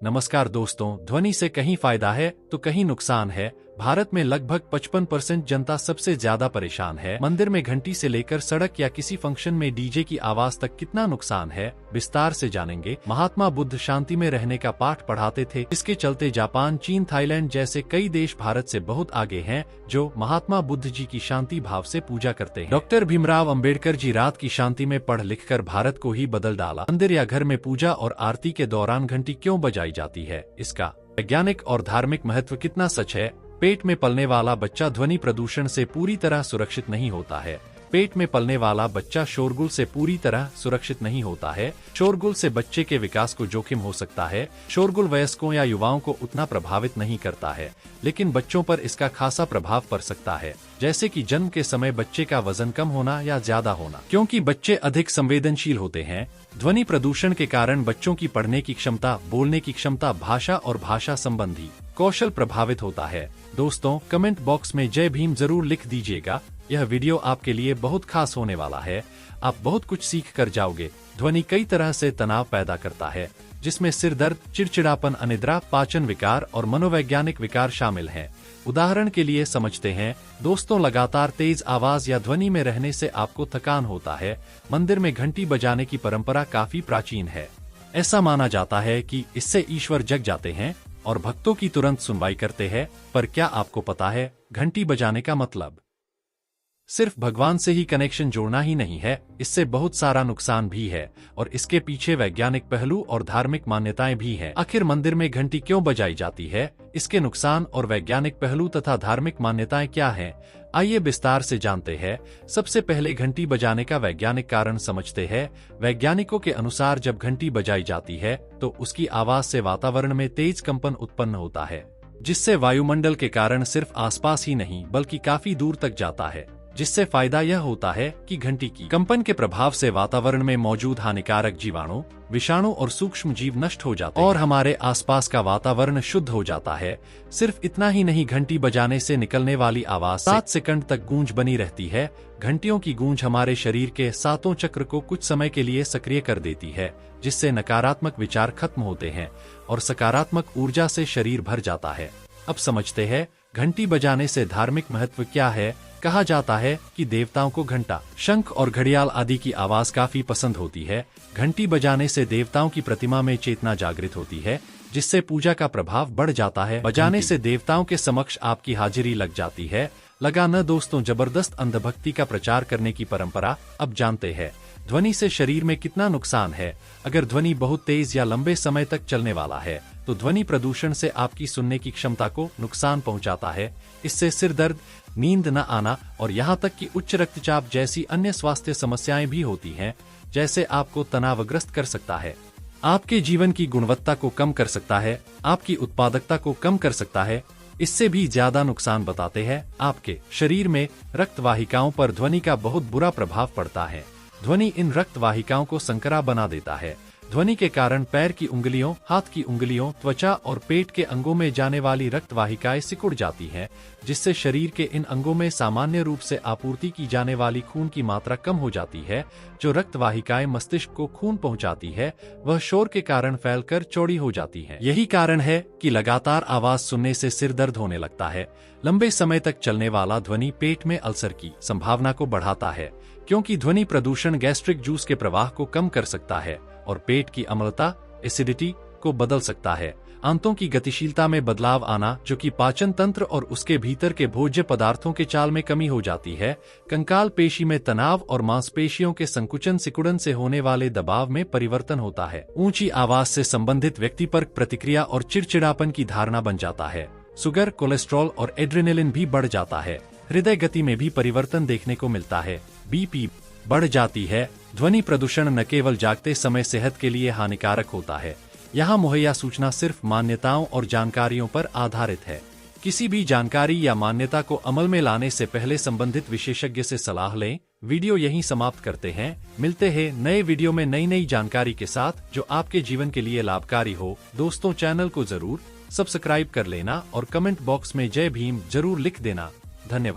नमस्कार दोस्तों, ध्वनि से कहीं फायदा है तो कहीं नुकसान है। भारत में लगभग 55% जनता सबसे ज्यादा परेशान है। मंदिर में घंटी से लेकर सड़क या किसी फंक्शन में डीजे की आवाज तक कितना नुकसान है, विस्तार से जानेंगे। महात्मा बुद्ध शांति में रहने का पाठ पढ़ाते थे, इसके चलते जापान, चीन, थाईलैंड जैसे कई देश भारत से बहुत आगे हैं, जो महात्मा बुद्ध जी की शांति भाव से पूजा करते हैं। डॉक्टर भीमराव अंबेडकर जी रात की शांति में पढ़ लिख कर भारत को ही बदल डाला। मंदिर या घर में पूजा और आरती के दौरान घंटी क्यों बजाई जाती है, इसका वैज्ञानिक और धार्मिक महत्व कितना सच है? पेट में पलने वाला बच्चा ध्वनि प्रदूषण से पूरी तरह सुरक्षित नहीं होता है। पेट में पलने वाला बच्चा शोरगुल से पूरी तरह सुरक्षित नहीं होता है। शोरगुल से बच्चे के विकास को जोखिम हो सकता है। शोरगुल वयस्कों या युवाओं को उतना प्रभावित नहीं करता है, लेकिन बच्चों पर इसका खासा प्रभाव पड़ सकता है, जैसे कि जन्म के समय बच्चे का वजन कम होना या ज्यादा होना, क्योंकि बच्चे अधिक संवेदनशील होते हैं। ध्वनि प्रदूषण के कारण बच्चों की पढ़ने की क्षमता, बोलने की क्षमता, भाषा और भाषा संबंधी कौशल प्रभावित होता है। दोस्तों, कमेंट बॉक्स में जय भीम जरूर लिख दीजिएगा। यह वीडियो आपके लिए बहुत खास होने वाला है। आप बहुत कुछ सीख कर जाओगे। ध्वनि कई तरह से तनाव पैदा करता है, जिसमें सिर दर्द, चिड़चिड़ापन, अनिद्रा, पाचन विकार और मनोवैज्ञानिक विकार शामिल हैं। उदाहरण के लिए समझते हैं दोस्तों, लगातार तेज आवाज या ध्वनि में रहने से आपको थकान होता है। मंदिर में घंटी बजाने की परंपरा काफी प्राचीन है। ऐसा माना जाता है कि इससे ईश्वर जग जाते हैं और भक्तों की तुरंत सुनवाई करते हैं। पर क्या आपको पता है, घंटी बजाने का मतलब सिर्फ भगवान से ही कनेक्शन जोड़ना ही नहीं है, इससे बहुत सारा नुकसान भी है और इसके पीछे वैज्ञानिक पहलू और धार्मिक मान्यताएं भी हैं। आखिर मंदिर में घंटी क्यों बजाई जाती है, इसके नुकसान और वैज्ञानिक पहलू तथा धार्मिक मान्यताएं क्या हैं, आइए विस्तार से जानते हैं। सबसे पहले घंटी बजाने का वैज्ञानिक कारण समझते हैं। वैज्ञानिकों के अनुसार जब घंटी बजाई जाती है तो उसकी आवाज से वातावरण में तेज कंपन उत्पन्न होता है, जिससे वायुमंडल के कारण सिर्फ आसपास ही नहीं बल्कि काफी दूर तक जाता है। जिससे फायदा यह होता है कि घंटी की कंपन के प्रभाव से वातावरण में मौजूद हानिकारक जीवाणु, विषाणु और सूक्ष्म जीव नष्ट हो जाते हैं और हमारे आसपास का वातावरण शुद्ध हो जाता है। सिर्फ इतना ही नहीं, घंटी बजाने से निकलने वाली आवाज 7 सेकंड तक गूंज बनी रहती है। घंटियों की गूंज हमारे शरीर के सातों चक्र को कुछ समय के लिए सक्रिय कर देती है, जिससे नकारात्मक विचार खत्म होते हैं और सकारात्मक ऊर्जा से शरीर भर जाता है। अब समझते हैं घंटी बजाने से धार्मिक महत्व क्या है। कहा जाता है कि देवताओं को घंटा, शंख और घड़ियाल आदि की आवाज काफी पसंद होती है। घंटी बजाने से देवताओं की प्रतिमा में चेतना जागृत होती है, जिससे पूजा का प्रभाव बढ़ जाता है। बजाने से देवताओं के समक्ष आपकी हाजिरी लग जाती है। लगा न दोस्तों, जबरदस्त अंधभक्ति का प्रचार करने की परंपरा। अब जानते हैं ध्वनि से शरीर में कितना नुकसान है। अगर ध्वनि बहुत तेज या लंबे समय तक चलने वाला है तो ध्वनि प्रदूषण से आपकी सुनने की क्षमता को नुकसान पहुंचाता है। इससे सिर दर्द, नींद न आना और यहाँ तक कि उच्च रक्तचाप जैसी अन्य स्वास्थ्य समस्याएं भी होती हैं, जैसे आपको तनावग्रस्त कर सकता है, आपके जीवन की गुणवत्ता को कम कर सकता है, आपकी उत्पादकता को कम कर सकता है। इससे भी ज्यादा नुकसान बताते हैं आपके शरीर में रक्त वाहिकाओं पर ध्वनि का बहुत बुरा प्रभाव पड़ता है। ध्वनि इन रक्त वाहिकाओं को संकरा बना देता है। ध्वनि के कारण पैर की उंगलियों, हाथ की उंगलियों, त्वचा और पेट के अंगों में जाने वाली रक्त वाहिकाएं सिकुड़ जाती हैं, जिससे शरीर के इन अंगों में सामान्य रूप से आपूर्ति की जाने वाली खून की मात्रा कम हो जाती है। जो रक्त वाहिकाएं मस्तिष्क को खून पहुंचाती है, वह शोर के कारण फैलकर चौड़ी हो जाती है। यही कारण है कि लगातार आवाज सुनने से सिर दर्द होने लगता है। लंबे समय तक चलने वाला ध्वनि पेट में अल्सर की संभावना को बढ़ाता है, क्योंकि ध्वनि प्रदूषण गैस्ट्रिक जूस के प्रवाह को कम कर सकता है और पेट की अम्लता, एसिडिटी को बदल सकता है। आंतों की गतिशीलता में बदलाव आना, जो कि पाचन तंत्र और उसके भीतर के भोज्य पदार्थों के चाल में कमी हो जाती है। कंकाल पेशी में तनाव और मांसपेशियों के संकुचन, सिकुड़न से होने वाले दबाव में परिवर्तन होता है। ऊंची आवाज से संबंधित व्यक्ति पर प्रतिक्रिया और चिड़चिड़ापन की धारणा बन जाता है। शुगर, कोलेस्ट्रॉल और एड्रेनलिन भी बढ़ जाता है। हृदय गति में भी परिवर्तन देखने को मिलता है। बीपी बढ़ जाती है। ध्वनि प्रदूषण न केवल जागते समय सेहत के लिए हानिकारक होता है, यहाँ मुहैया सूचना सिर्फ मान्यताओं और जानकारियों पर आधारित है। किसी भी जानकारी या मान्यता को अमल में लाने से पहले संबंधित विशेषज्ञ से सलाह लें। वीडियो यहीं समाप्त करते हैं। मिलते हैं नए वीडियो में नई जानकारी के साथ, जो आपके जीवन के लिए लाभकारी हो। दोस्तों, चैनल को जरूर सब्सक्राइब कर लेना और कमेंट बॉक्स में जय भीम जरूर लिख देना। धन्यवाद।